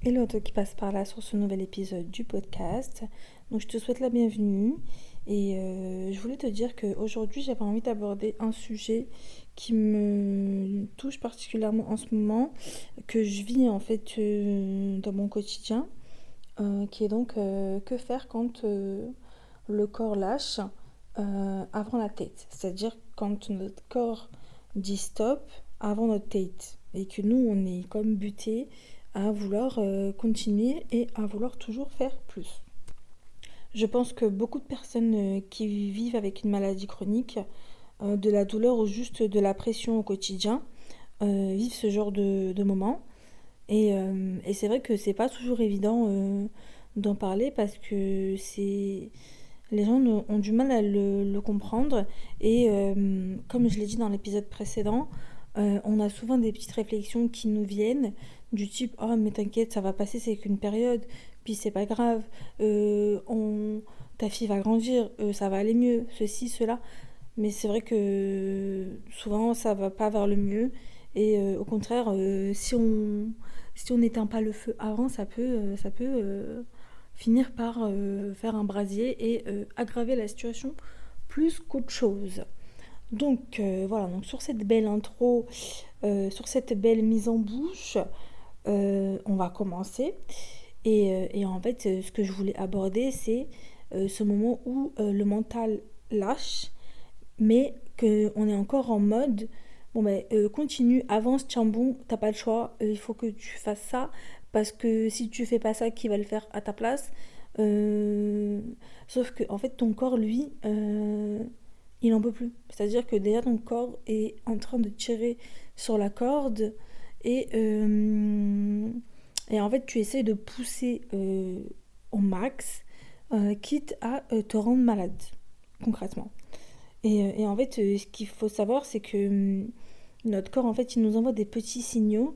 Hello à toi qui passe par là sur ce nouvel épisode du podcast. Donc je te souhaite la bienvenue et je voulais te dire qu'aujourd'hui j'avais envie d'aborder un sujet qui me touche particulièrement en ce moment, que je vis en fait dans mon quotidien, qui est donc que faire quand le corps lâche avant la tête. C'est-à-dire quand notre corps dit stop avant notre tête et que nous on est comme buté à vouloir continuer et à vouloir toujours faire plus. Je pense que beaucoup de personnes qui vivent avec une maladie chronique, de la douleur ou juste de la pression au quotidien, vivent ce genre de moments. Et c'est vrai que c'est pas toujours évident d'en parler parce que les gens ont du mal à le comprendre. Et comme je l'ai dit dans l'épisode précédent, on a souvent des petites réflexions qui nous viennent du type oh mais t'inquiète ça va passer, c'est qu'une période, puis c'est pas grave, ta fille va grandir, ça va aller mieux, ceci, cela. Mais c'est vrai que souvent ça va pas vers le mieux et au contraire si on n'éteint pas le feu avant ça peut finir par faire un brasier et aggraver la situation plus qu'autre chose. Donc voilà, donc sur cette belle intro, sur cette belle mise en bouche, on va commencer. Et en fait, ce que je voulais aborder, c'est ce moment où le mental lâche, mais qu'on est encore en mode, bon ben continue, avance, tiens bon, t'as pas le choix, il faut que tu fasses ça, parce que si tu fais pas ça, qui va le faire à ta place? Euh, Sauf que en fait ton corps lui il en peut plus, c'est à dire que déjà ton corps est en train de tirer sur la corde et et en fait tu essaies de pousser au max, quitte à te rendre malade concrètement. Et en fait, ce qu'il faut savoir, c'est que notre corps, en fait, il nous envoie des petits signaux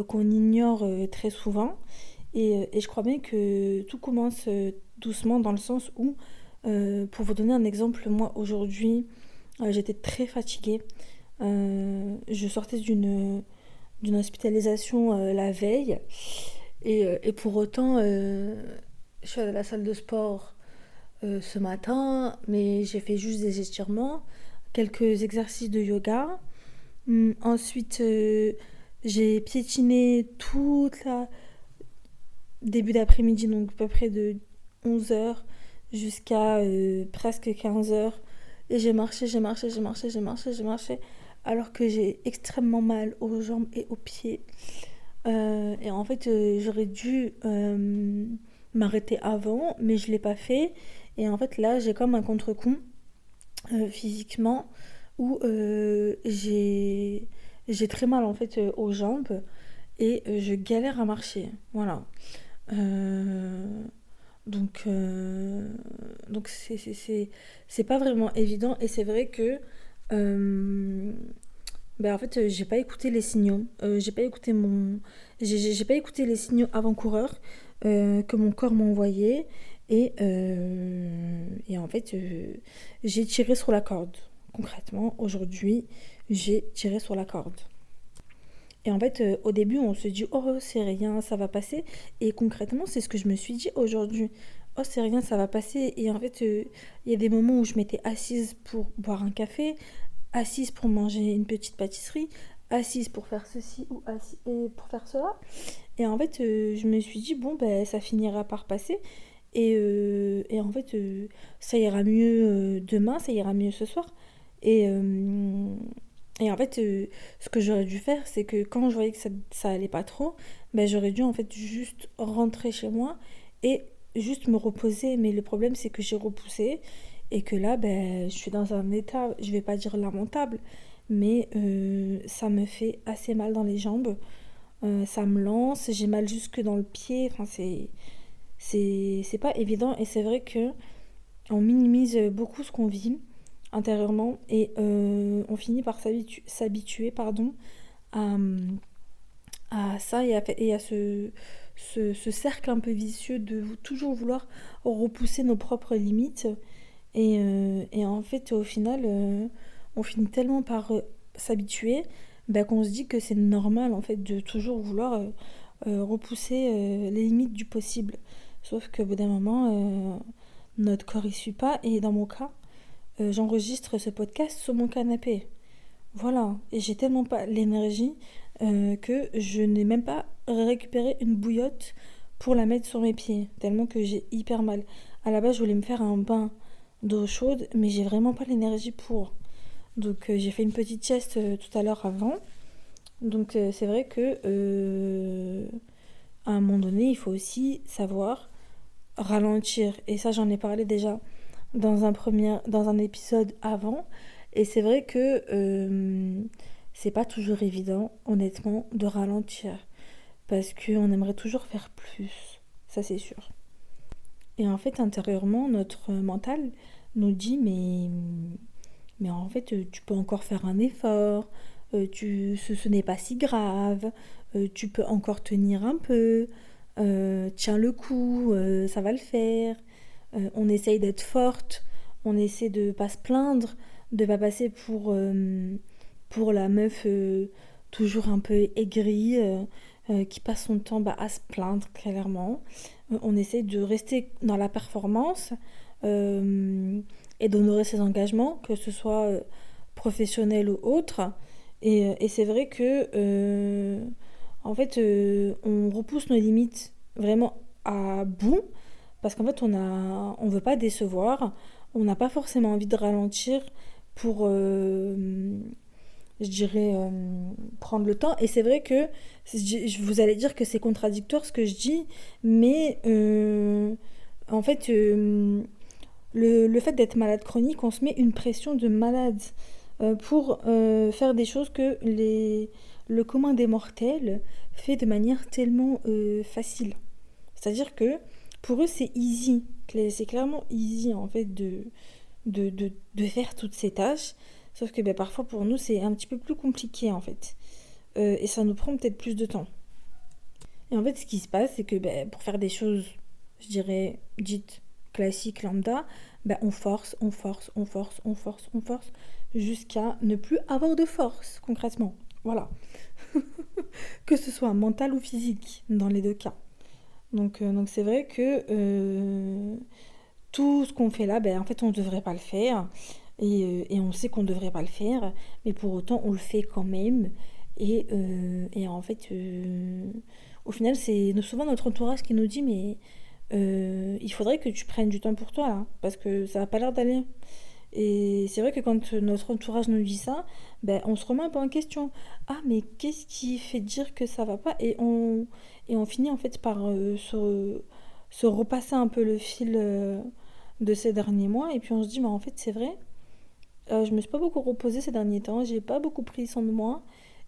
qu'on ignore très souvent. Et je crois bien que tout commence doucement dans le sens où, pour vous donner un exemple, moi, aujourd'hui, j'étais très fatiguée. Je sortais d'une hospitalisation la veille. Et pour autant, je suis allée à la salle de sport ce matin, mais j'ai fait juste des étirements, quelques exercices de yoga. Ensuite, j'ai piétiné toute la début d'après-midi, donc à peu près de 11 heures jusqu'à presque 15 heures. Et j'ai marché, alors que j'ai extrêmement mal aux jambes et aux pieds. Et en fait, j'aurais dû m'arrêter avant, mais je ne l'ai pas fait. Et en fait, là, j'ai comme un contre-coup physiquement où j'ai très mal en fait aux jambes et je galère à marcher. Voilà. Euh, donc euh, donc c'est pas vraiment évident et c'est vrai que euh, ben en fait j'ai pas écouté les signaux. J'ai pas écouté les signaux avant-coureurs que mon corps m'envoyait et en fait j'ai tiré sur la corde. Concrètement, aujourd'hui, j'ai tiré sur la corde. Et en fait, au début, on se dit, oh, c'est rien, ça va passer. Et concrètement, c'est ce que je me suis dit aujourd'hui. Oh, c'est rien, ça va passer. Et en fait, il y a des moments où je m'étais assise pour boire un café, assise pour manger une petite pâtisserie, assise pour faire ceci ou et pour faire cela. Et en fait, je me suis dit, bon, ben, ça finira par passer. Et en fait, ça ira mieux demain, ça ira mieux ce soir. Et, euh, et en fait, ce que j'aurais dû faire, c'est que quand je voyais que ça allait pas trop, ben, j'aurais dû en fait juste rentrer chez moi et juste me reposer. Mais le problème, c'est que j'ai repoussé et que là, ben, je suis dans un état, je vais pas dire lamentable, mais ça me fait assez mal dans les jambes. Ça me lance, j'ai mal jusque dans le pied. Enfin, c'est pas évident et c'est vrai que on minimise beaucoup ce qu'on vit intérieurement et on finit par s'habituer pardon, à, à ça et à ce cercle un peu vicieux de toujours vouloir repousser nos propres limites et en fait au final on finit tellement par s'habituer bah, qu'on se dit que c'est normal en fait de toujours vouloir repousser les limites du possible. Sauf qu'au bout d'un moment, notre corps y suit pas. Et dans mon cas, j'enregistre ce podcast sur mon canapé. Voilà. Et j'ai tellement pas l'énergie que je n'ai même pas récupéré une bouillotte pour la mettre sur mes pieds. Tellement que j'ai hyper mal. À la base, je voulais me faire un bain d'eau chaude, mais j'ai vraiment pas l'énergie pour. Donc j'ai fait une petite sieste tout à l'heure avant. Donc c'est vrai que à un moment donné, il faut aussi savoir ralentir. Et ça, j'en ai parlé déjà dans un épisode avant. Et c'est vrai que c'est pas toujours évident, honnêtement, de ralentir. Parce qu'on aimerait toujours faire plus. Ça, c'est sûr. Et en fait, intérieurement, notre mental nous dit, mais en fait, tu peux encore faire un effort, ce n'est pas si grave, tu peux encore tenir un peu, tiens le coup, ça va le faire. On essaye d'être forte, on essaie de pas se plaindre, de pas passer pour la meuf toujours un peu aigrie, qui passe son temps à se plaindre clairement. On essaie de rester dans la performance et d'honorer ses engagements, que ce soit professionnel ou autre. Et c'est vrai que en fait, on repousse nos limites vraiment à bout parce qu'en fait, on veut pas décevoir, on n'a pas forcément envie de ralentir pour, je dirais, prendre le temps. Et c'est vrai que vous allez dire que c'est contradictoire ce que je dis, mais en fait, le fait d'être malade chronique, on se met une pression de malade pour faire des choses que le commun des mortels fait de manière tellement facile. C'est-à-dire que pour eux, c'est easy. C'est clairement easy en fait de faire toutes ces tâches. Sauf que parfois pour nous, c'est un petit peu plus compliqué en fait. Et ça nous prend peut-être plus de temps. Et en fait, ce qui se passe, c'est que pour faire des choses, je dirais, dites classiques, lambda, on force, on force, on force, on force, on force, jusqu'à ne plus avoir de force, concrètement. Voilà. Que ce soit mental ou physique, dans les deux cas. Donc c'est vrai que tout ce qu'on fait là, en fait, on ne devrait pas le faire. Et on sait qu'on ne devrait pas le faire, mais pour autant, on le fait quand même. Et en fait, au final, c'est souvent notre entourage qui nous dit, mais il faudrait que tu prennes du temps pour toi, là, parce que ça n'a pas l'air d'aller. Et c'est vrai que quand notre entourage nous dit ça, on se remet un peu en question. Ah, mais qu'est-ce qui fait dire que ça va pas? Et on finit en fait par se repasser un peu le fil de ces derniers mois. Et puis on se dit, mais en fait, c'est vrai, je me suis pas beaucoup reposée ces derniers temps, j'ai pas beaucoup pris soin de moi.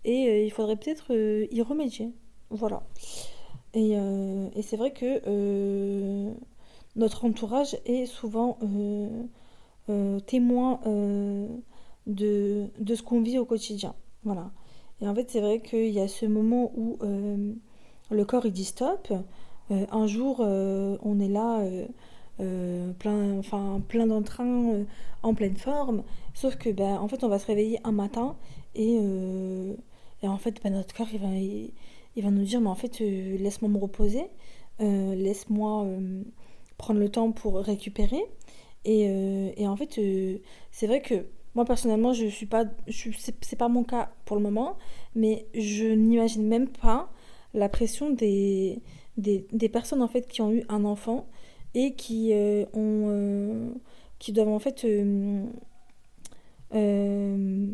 Et il faudrait peut-être y remédier. Voilà. Et c'est vrai que notre entourage est souvent témoin de ce qu'on vit au quotidien. Voilà. Et en fait, c'est vrai qu'il y a ce moment où le corps il dit stop. Un jour, on est là, plein d'entrain, en pleine forme. Sauf que, en fait, on va se réveiller un matin et en fait, notre corps il va nous dire, mais en fait, laisse-moi me reposer, laisse-moi prendre le temps pour récupérer. Et en fait, c'est vrai que moi personnellement, je suis pas, c'est pas mon cas pour le moment, mais je n'imagine même pas la pression des personnes en fait qui ont eu un enfant et qui doivent en fait,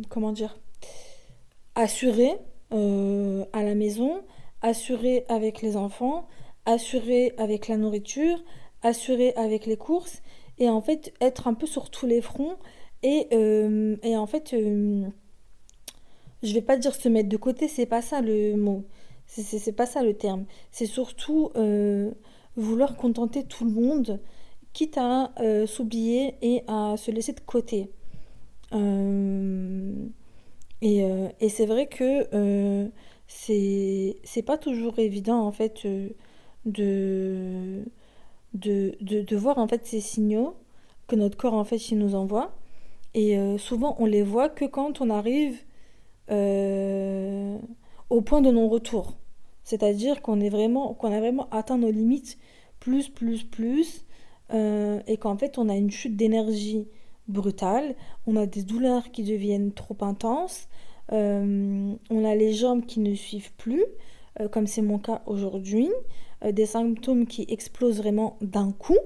comment dire, assurer à la maison, assurer avec les enfants, assurer avec la nourriture, assurer avec les courses et en fait être un peu sur tous les fronts et en fait je vais pas dire se mettre de côté, c'est pas ça le mot, c'est pas ça le terme, c'est surtout vouloir contenter tout le monde quitte à s'oublier et à se laisser de côté. Euh, et c'est vrai que c'est pas toujours évident en fait de, de voir en fait ces signaux que notre corps en fait il nous envoie. Et souvent on les voit que quand on arrive euh, au point de non-retour. C'est-à-dire qu'on a vraiment atteint nos limites plus, et qu'en fait, on a une chute d'énergie brutale, on a des douleurs qui deviennent trop intenses, on a les jambes qui ne suivent plus, comme c'est mon cas aujourd'hui, des symptômes qui explosent vraiment d'un coup,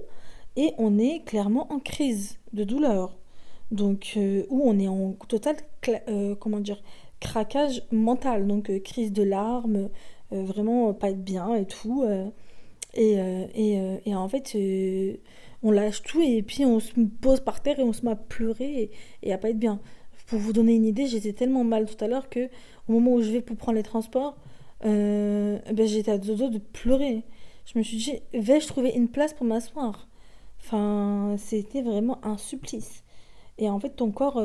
et on est clairement en crise de douleur. Donc, où on est en total, comment dire, craquage mental, donc crise de larmes, vraiment pas être bien et tout. Et en fait, on lâche tout et puis on se pose par terre et on se met à pleurer et à pas être bien. Pour vous donner une idée, j'étais tellement mal tout à l'heure que au moment où je vais pour prendre les transports, ben j'étais à deux doigts de pleurer. Je me suis dit, vais-je trouver une place pour m'asseoir? Enfin, c'était vraiment un supplice. Et en fait, ton corps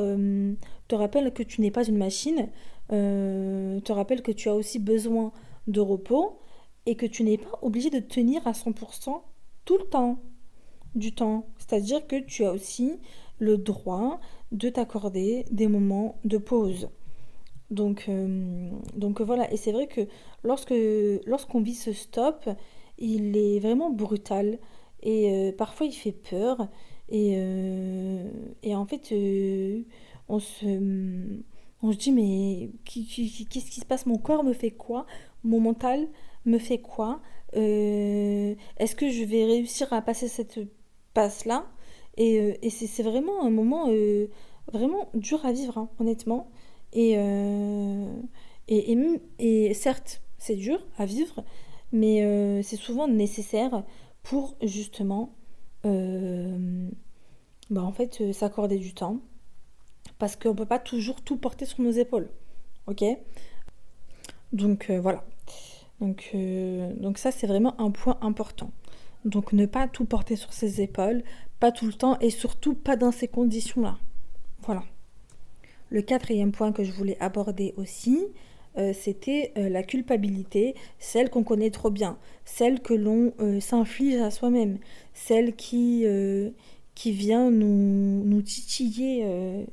te rappelle que tu n'es pas une machine, te rappelle que tu as aussi besoin de repos et que tu n'es pas obligé de tenir à 100% tout le temps du temps. C'est-à-dire que tu as aussi le droit de t'accorder des moments de pause. Donc voilà, et c'est vrai que lorsqu'on vit ce stop, il est vraiment brutal et parfois il fait peur et en fait on se, on se dit mais qu'est-ce qui se passe? Mon corps me fait quoi? Mon mental me fait quoi? Est-ce que je vais réussir à passer cette passe-là? Et c'est vraiment un moment vraiment dur à vivre, hein, honnêtement. Et, et certes, c'est dur à vivre, mais c'est souvent nécessaire pour justement bah, en fait, s'accorder du temps. Parce qu'on ne peut pas toujours tout porter sur nos épaules. Ok? Donc voilà. Donc ça, c'est vraiment un point important. Donc ne pas tout porter sur ses épaules, pas tout le temps et surtout pas dans ces conditions-là. Voilà. Le quatrième point que je voulais aborder aussi, c'était la culpabilité, celle qu'on connaît trop bien, celle que l'on s'inflige à soi-même, celle qui vient nous titiller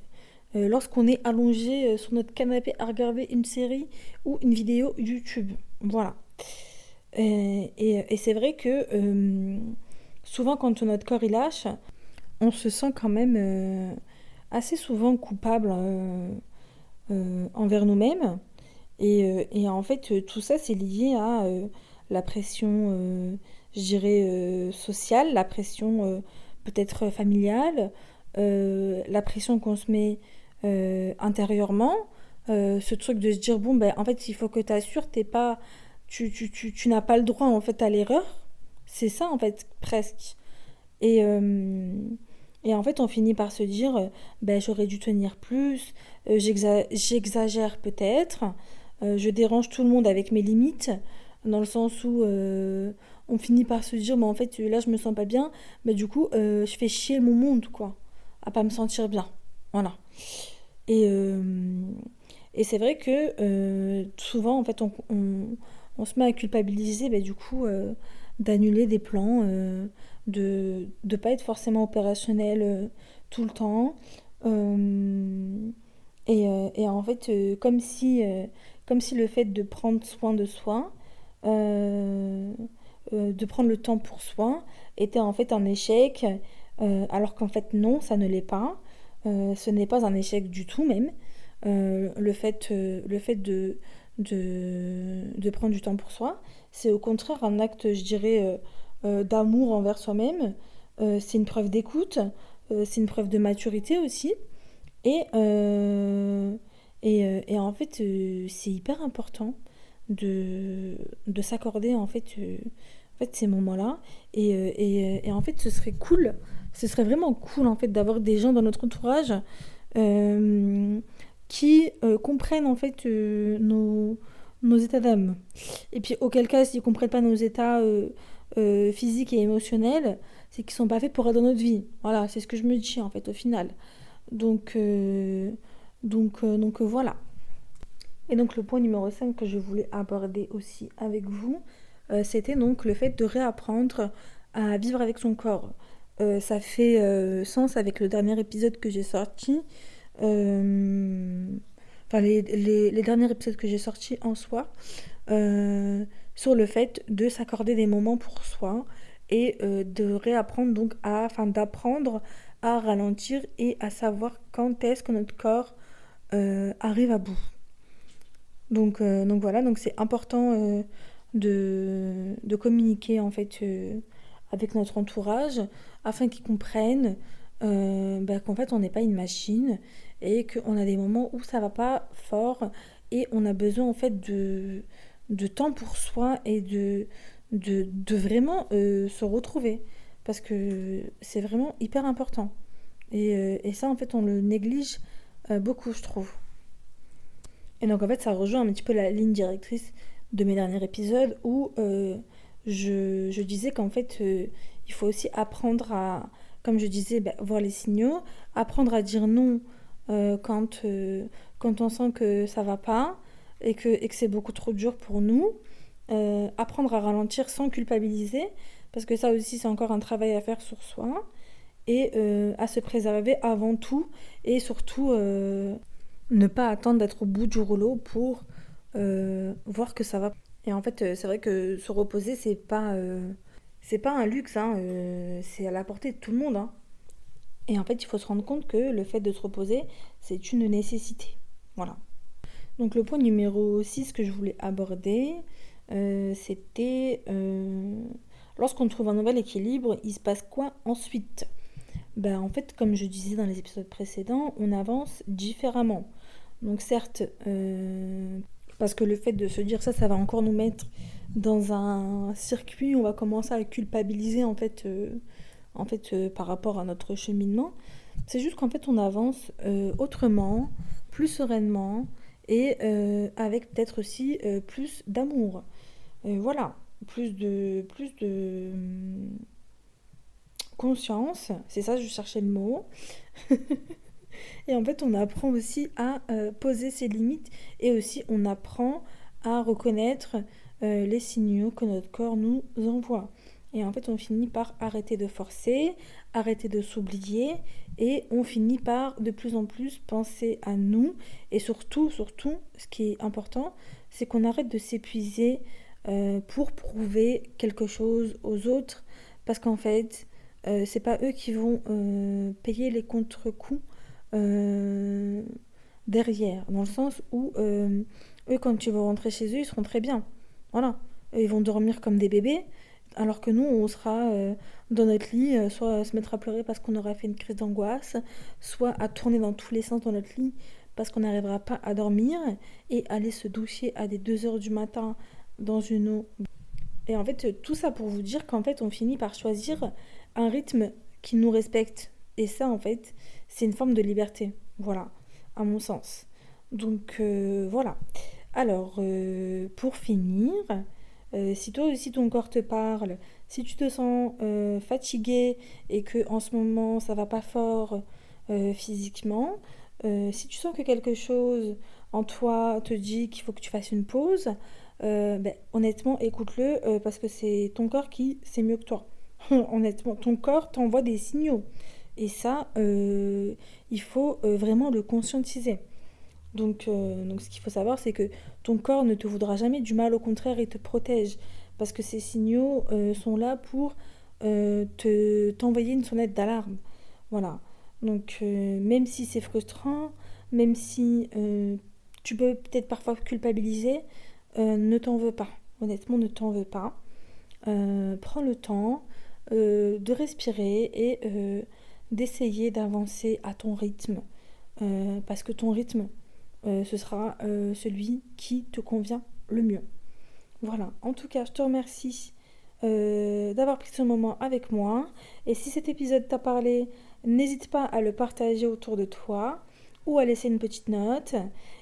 lorsqu'on est allongé sur notre canapé à regarder une série ou une vidéo YouTube. Voilà. Et c'est vrai que souvent quand notre corps il lâche, on se sent quand même assez souvent coupable envers nous-mêmes. Et en fait, tout ça, c'est lié à la pression, je dirais, sociale, la pression peut-être familiale, la pression qu'on se met intérieurement, ce truc de se dire, bon, ben, en fait, il faut que tu assures, t'es pas, tu n'as pas le droit, en fait, à l'erreur. C'est ça, en fait, presque. Et, et en fait, on finit par se dire, ben, j'aurais dû tenir plus, j'exagère peut-être, je dérange tout le monde avec mes limites, dans le sens où on finit par se dire, mais en fait, là, je me sens pas bien, mais du coup, je fais chier mon monde, quoi, à pas me sentir bien. Voilà. Et, et c'est vrai que souvent, en fait, on se met à culpabiliser, bah, du coup, d'annuler des plans, de ne pas être forcément opérationnel tout le temps. Euh, et en fait, comme si le fait de prendre soin de soi, euh, de prendre le temps pour soi, était en fait un échec, alors qu'en fait non, ça ne l'est pas. Ce n'est pas un échec du tout même. Le fait de prendre du temps pour soi, c'est au contraire un acte, je dirais, d'amour envers soi-même. C'est une preuve d'écoute, c'est une preuve de maturité aussi. Et, et en fait, c'est hyper important de s'accorder en fait, ces moments-là. Et en fait, ce serait vraiment cool en fait, d'avoir des gens dans notre entourage euh, qui comprennent en fait nos états d'âme. Et puis auquel cas, s'ils ne comprennent pas nos états physiques et émotionnels, c'est qu'ils ne sont pas faits pour être dans notre vie. Voilà, c'est ce que je me dis en fait au final. Donc, voilà. Et donc le point numéro 5 que je voulais aborder aussi avec vous, c'était donc le fait de réapprendre à vivre avec son corps. Ça fait sens avec le dernier épisode que j'ai sorti. Enfin, les derniers épisodes que j'ai sortis en soi. sur le fait de s'accorder des moments pour soi et de réapprendre d'apprendre à ralentir et à savoir quand est-ce que notre corps arrive à bout. Donc voilà, donc c'est important de communiquer en fait avec notre entourage afin qu'ils comprennent qu'en fait on n'est pas une machine et qu'on a des moments où ça va pas fort et on a besoin en fait de temps pour soi et de vraiment se retrouver parce que c'est vraiment hyper important et ça en fait on le néglige beaucoup je trouve. Et donc en fait ça rejoint un petit peu la ligne directrice de mes derniers épisodes où je disais qu'en fait il faut aussi apprendre à, comme je disais, voir les signaux, apprendre à dire non quand on sent que ça va pas et que c'est beaucoup trop dur pour nous, apprendre à ralentir sans culpabiliser, parce que ça aussi c'est encore un travail à faire sur soi, et à se préserver avant tout, et surtout ne pas attendre d'être au bout du rouleau pour voir que ça va. Et en fait, c'est vrai que se reposer, c'est pas un luxe, hein, c'est à la portée de tout le monde. Hein. Et en fait, il faut se rendre compte que le fait de se reposer, c'est une nécessité. Voilà. Donc le point numéro 6 que je voulais aborder, c'était lorsqu'on trouve un nouvel équilibre, il se passe quoi ensuite? En fait, comme je disais dans les épisodes précédents, on avance différemment. Donc certes, parce que le fait de se dire ça va encore nous mettre dans un circuit où on va commencer à culpabiliser par rapport à notre cheminement. C'est juste qu'en fait on avance autrement, plus sereinement et avec peut-être aussi plus d'amour. Voilà, plus de conscience, c'est ça, je cherchais le mot. Et en fait, on apprend aussi à poser ses limites et aussi on apprend à reconnaître les signaux que notre corps nous envoie. Et en fait, on finit par arrêter de forcer, arrêter de s'oublier et on finit par de plus en plus penser à nous. Et surtout, ce qui est important, c'est qu'on arrête de s'épuiser pour prouver quelque chose aux autres parce qu'en fait, c'est pas eux qui vont payer les contre-coups euh, derrière, dans le sens où eux, quand tu vas rentrer chez eux, ils seront très bien. Voilà. Ils vont dormir comme des bébés, alors que nous, on sera dans notre lit, soit à se mettre à pleurer parce qu'on aura fait une crise d'angoisse, soit à tourner dans tous les sens dans notre lit parce qu'on n'arrivera pas à dormir et aller se doucher à des 2 heures du matin dans une eau. Et en fait, tout ça pour vous dire qu'en fait, on finit par choisir un rythme qui nous respecte. Et ça, en fait, c'est une forme de liberté. Voilà, à mon sens. Donc, voilà. Alors, pour finir, si toi aussi ton corps te parle, si tu te sens fatigué et que en ce moment ça va pas fort physiquement, si tu sens que quelque chose en toi te dit qu'il faut que tu fasses une pause, honnêtement, écoute-le parce que c'est ton corps qui sait mieux que toi. Honnêtement, ton corps t'envoie des signaux. Et ça, il faut vraiment le conscientiser. Donc ce qu'il faut savoir, c'est que ton corps ne te voudra jamais du mal, au contraire, il te protège. Parce que ces signaux sont là pour t'envoyer une sonnette d'alarme. Voilà. Donc même si c'est frustrant, même si tu peux peut-être parfois culpabiliser, ne t'en veux pas. Honnêtement, ne t'en veux pas. Prends le temps de respirer et d'essayer d'avancer à ton rythme. Parce que ton rythme, ce sera celui qui te convient le mieux. Voilà, en tout cas, je te remercie d'avoir pris ce moment avec moi. Et si cet épisode t'a parlé, n'hésite pas à le partager autour de toi ou à laisser une petite note.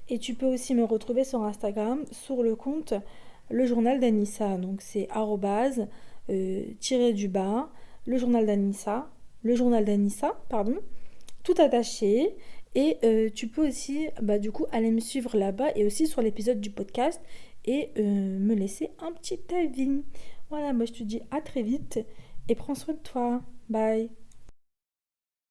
Et tu peux aussi me retrouver sur Instagram sur le compte Le Journal d'Anissa. Donc c'est arrobase tiré du bas, le journal d'Anissa, pardon, tout attaché. Et tu peux aussi du coup aller me suivre là-bas et aussi sur l'épisode du podcast et me laisser un petit avis. Voilà, moi je te dis à très vite et prends soin de toi. Bye.